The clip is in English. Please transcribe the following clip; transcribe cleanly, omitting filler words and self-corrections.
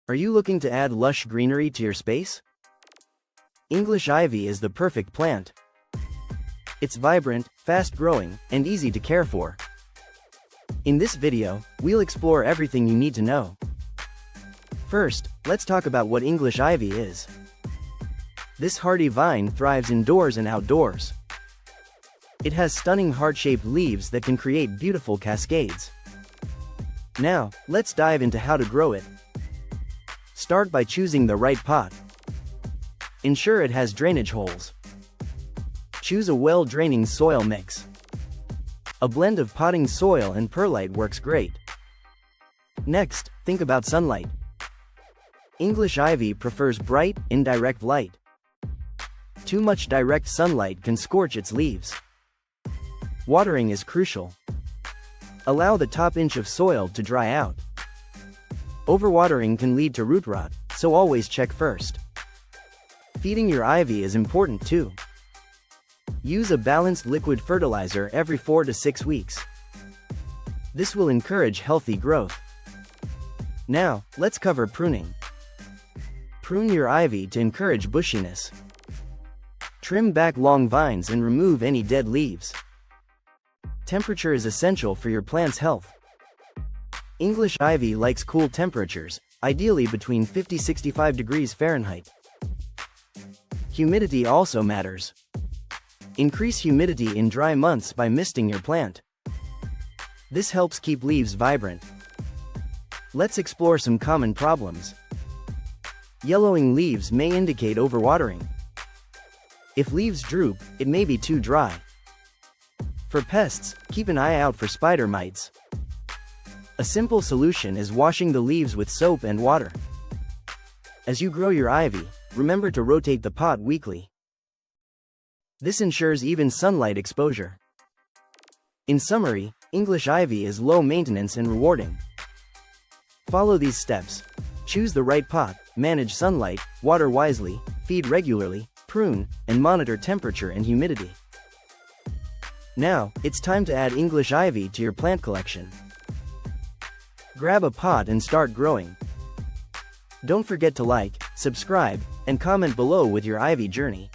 Are you looking to add lush greenery to your space? English ivy is the perfect plant. It's vibrant, fast-growing, and easy to care for. In this video, we'll explore everything you need to know. First, let's talk about what English ivy is. This hardy vine thrives indoors and outdoors. It has stunning heart-shaped leaves that can create beautiful cascades. Now, let's dive into how to grow it. Start by choosing the right pot. Ensure it has drainage holes. Choose a well-draining soil mix. A blend of potting soil and perlite works great. Next, think about sunlight. English ivy prefers bright, indirect light. Too much direct sunlight can scorch its leaves. Watering is crucial. Allow the top inch of soil to dry out. Overwatering can lead to root rot, so always check first. Feeding your ivy is important too. Use a balanced liquid fertilizer every 4 to 6 weeks. This will encourage healthy growth. Now, let's cover pruning. Prune your ivy to encourage bushiness. Trim back long vines and remove any dead leaves. Temperature is essential for your plant's health. English ivy likes cool temperatures, ideally between 50–65 degrees Fahrenheit. Humidity also matters. Increase humidity in dry months by misting your plant. This helps keep leaves vibrant. Let's explore some common problems. Yellowing leaves may indicate overwatering. If leaves droop, it may be too dry. For pests, keep an eye out for spider mites. A simple solution is washing the leaves with soap and water. As you grow your ivy, remember to rotate the pot weekly. This ensures even sunlight exposure. In summary, English ivy is low maintenance and rewarding. Follow these steps. Choose the right pot, manage sunlight, water wisely, feed regularly, prune, and monitor temperature and humidity. Now, it's time to add English ivy to your plant collection. Grab a pot and start growing. Don't forget to like, subscribe, and comment below with your ivy journey.